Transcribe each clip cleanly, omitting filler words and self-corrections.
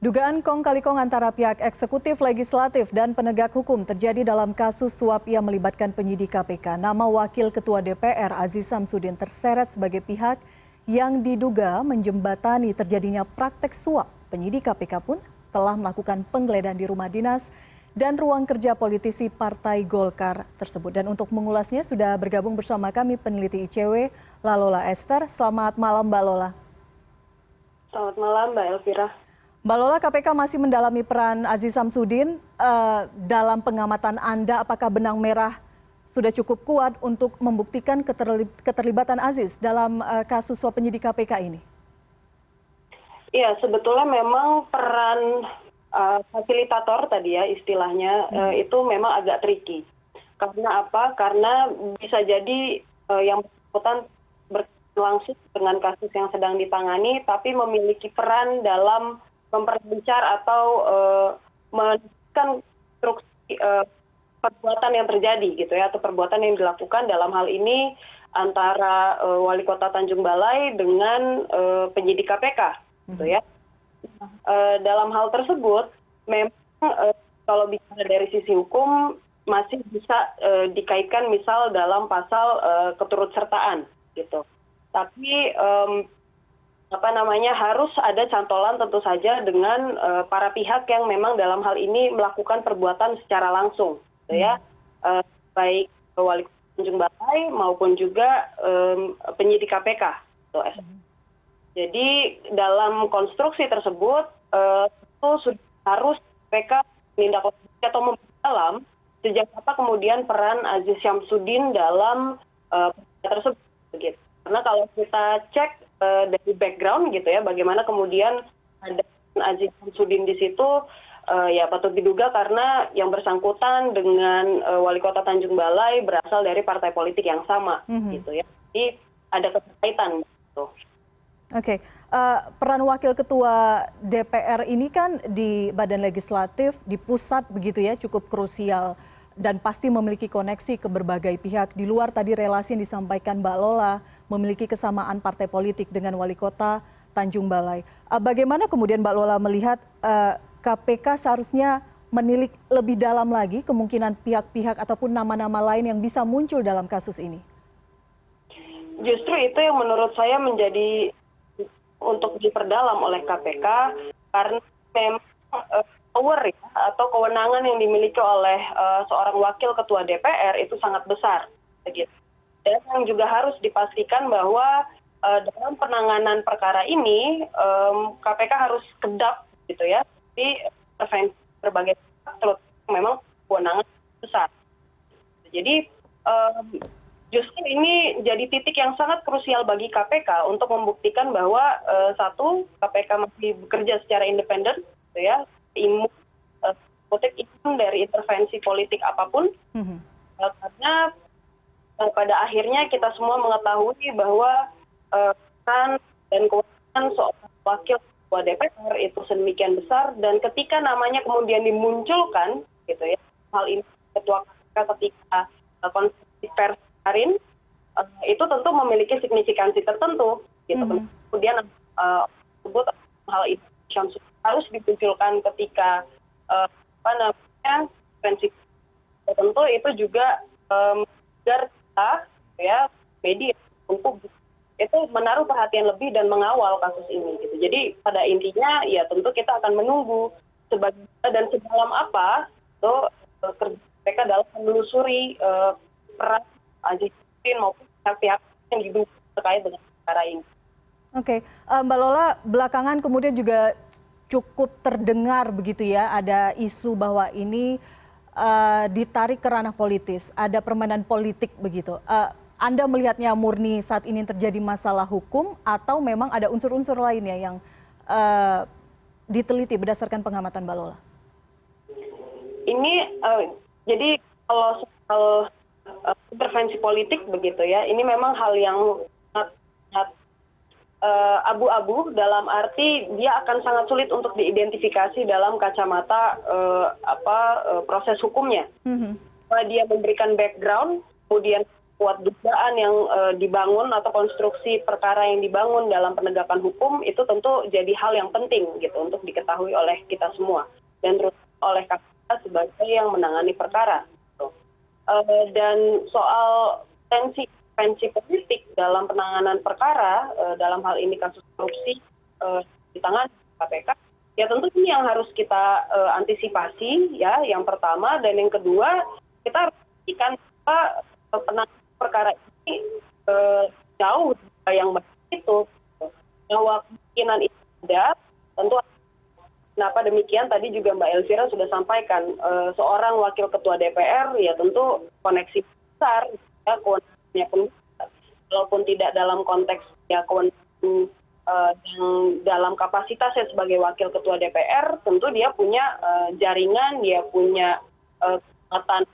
Dugaan kong kali kong antara pihak eksekutif, legislatif, dan penegak hukum terjadi dalam kasus suap yang melibatkan penyidik KPK. Nama Wakil Ketua DPR Aziz Samsudin terseret sebagai pihak yang diduga menjembatani terjadinya praktek suap. Penyidik KPK pun telah melakukan penggeledahan di rumah dinas dan ruang kerja politisi Partai Golkar tersebut. Dan untuk mengulasnya sudah bergabung bersama kami peneliti ICW, Lalola Esther. Selamat malam, Mbak Lola. Selamat malam, Mbak Elvira. Mbak Lola, KPK masih mendalami peran Aziz Samsudin. Dalam pengamatan Anda, apakah benang merah sudah cukup kuat untuk membuktikan keterlibatan Aziz dalam kasus suap penyidik KPK ini? Iya, sebetulnya memang peran fasilitator tadi ya istilahnya itu memang agak tricky. Karena apa? Karena bisa jadi yang bersangkutan berlangsung dengan kasus yang sedang ditangani, tapi memiliki peran dalam memperlancar atau menentukan instruksi perbuatan yang terjadi gitu ya, atau perbuatan yang dilakukan dalam hal ini antara Wali Kota Tanjung Balai dengan penyidik KPK gitu ya. Dalam hal tersebut memang kalau bicara dari sisi hukum masih bisa dikaitkan misal dalam pasal keturutsertaan gitu. Tapi harus ada cantolan tentu saja dengan para pihak yang memang dalam hal ini melakukan perbuatan secara langsung, gitu ya, baik Wali Kota Tanjung Balai maupun juga penyidik KPK. Gitu. Jadi dalam konstruksi tersebut itu sudah harus KPK menindaklanjuti atau memperdalam sejak apa kemudian peran Aziz Syamsuddin dalam tersebut. Gitu. Karena kalau kita cek dari background gitu ya, bagaimana kemudian ada Aziz Syamsuddin di situ, ya patut diduga karena yang bersangkutan dengan Wali Kota Tanjung Balai berasal dari partai politik yang sama, gitu ya. Jadi ada keterkaitan. Gitu. Oke, peran Wakil Ketua DPR ini kan di Badan Legislatif, di pusat begitu ya, cukup krusial dan pasti memiliki koneksi ke berbagai pihak. Di luar tadi relasi yang disampaikan Mbak Lola, memiliki kesamaan partai politik dengan Wali Kota Tanjung Balai. Bagaimana kemudian Mbak Lola melihat KPK seharusnya menilik lebih dalam lagi kemungkinan pihak-pihak ataupun nama-nama lain yang bisa muncul dalam kasus ini? Justru itu yang menurut saya menjadi untuk diperdalam oleh KPK karena memang power ya, atau kewenangan yang dimiliki oleh seorang wakil ketua DPR itu sangat besar, gitu. Dan yang juga harus dipastikan bahwa dalam penanganan perkara ini KPK harus kedap, gitu ya, di intervensi berbagai pihak, terutama memang kewenangan besar. Jadi justru ini jadi titik yang sangat krusial bagi KPK untuk membuktikan bahwa satu, KPK masih bekerja secara independen, gitu ya, imun dari intervensi politik apapun, karena pada akhirnya kita semua mengetahui bahwa peran dan kewenangan seorang wakil ketua DPR itu sedemikian besar, dan ketika namanya kemudian dimunculkan, gitu ya, hal ini ketua KPK ketika konferensi pers kemarin, itu tentu memiliki signifikansi tertentu, gitu. Kemudian tersebut hal itu harus dimunculkan ketika konferensi tentu itu juga agar kita ya media untuk itu menaruh perhatian lebih dan mengawal kasus ini, gitu. Jadi pada intinya ya tentu kita akan menunggu sebagai dan sedalam apa itu kerja mereka dalam menelusuri peran Aziz Syamsuddin maupun pihak-pihak yang diduga terkait dengan perkara ini. Oke, Mbak Lola, belakangan kemudian juga cukup terdengar begitu ya, ada isu bahwa ini ditarik ke ranah politis, ada permainan politik begitu. Anda melihatnya murni saat ini terjadi masalah hukum atau memang ada unsur-unsur lainnya yang diteliti berdasarkan pengamatan Mbak Lola? Ini jadi kalau soal intervensi politik begitu ya, ini memang hal yang sangat abu-abu dalam arti dia akan sangat sulit untuk diidentifikasi dalam kacamata proses hukumnya. Dia memberikan background, kemudian kuat dugaan yang dibangun atau konstruksi perkara yang dibangun dalam penegakan hukum itu tentu jadi hal yang penting gitu untuk diketahui oleh kita semua dan terus oleh KPK sebagai yang menangani perkara. Gitu. Dan soal tensi politik dalam penanganan perkara dalam hal ini kasus korupsi di tangan KPK, ya tentu ini yang harus kita antisipasi ya, yang pertama, dan yang kedua kita harus pastikan bahwa penanganan perkara ini jauh dari yang baik itu, bahwa kemungkinan itu ada, tentu. Kenapa demikian? Tadi juga Mbak Elvira sudah sampaikan, seorang wakil ketua DPR ya tentu koneksi besar, ya, kewenangannya pun, walaupun tidak dalam konteks ya kewenangan yang dalam kapasitasnya sebagai wakil ketua DPR, tentu dia punya jaringan, dia punya kekuatan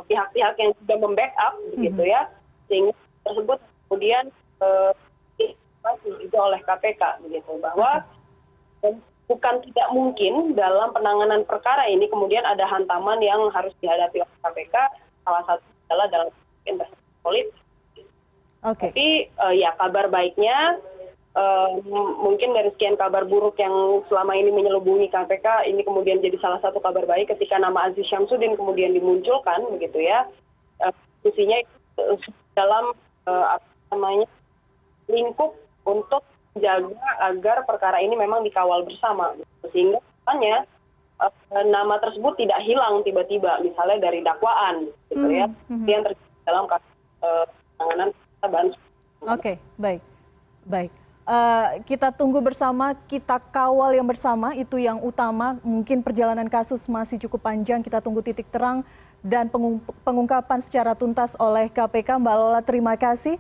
pihak-pihak yang juga membackup begitu ya, sehingga tersebut kemudian juga oleh KPK begitu, bahwa bukan tidak mungkin dalam penanganan perkara ini kemudian ada hantaman yang harus dihadapi oleh KPK, salah satu adalah dalam investigasi politik. Tapi ya kabar baiknya, mungkin dari sekian kabar buruk yang selama ini menyelubungi KPK, ini kemudian jadi salah satu kabar baik ketika nama Aziz Syamsuddin kemudian dimunculkan begitu ya, fungsinya dalam lingkup untuk menjaga agar perkara ini memang dikawal bersama, sehingga misalnya nama tersebut tidak hilang tiba-tiba misalnya dari dakwaan gitu ya, yang terjadi dalam kasus penanganan bansos. Oke, baik. Kita tunggu bersama, kita kawal yang bersama, itu yang utama. Mungkin perjalanan kasus masih cukup panjang, kita tunggu titik terang dan pengungkapan secara tuntas oleh KPK. Mbak Lola, terima kasih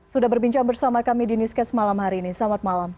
sudah berbincang bersama kami di Newscast malam hari ini. Selamat malam.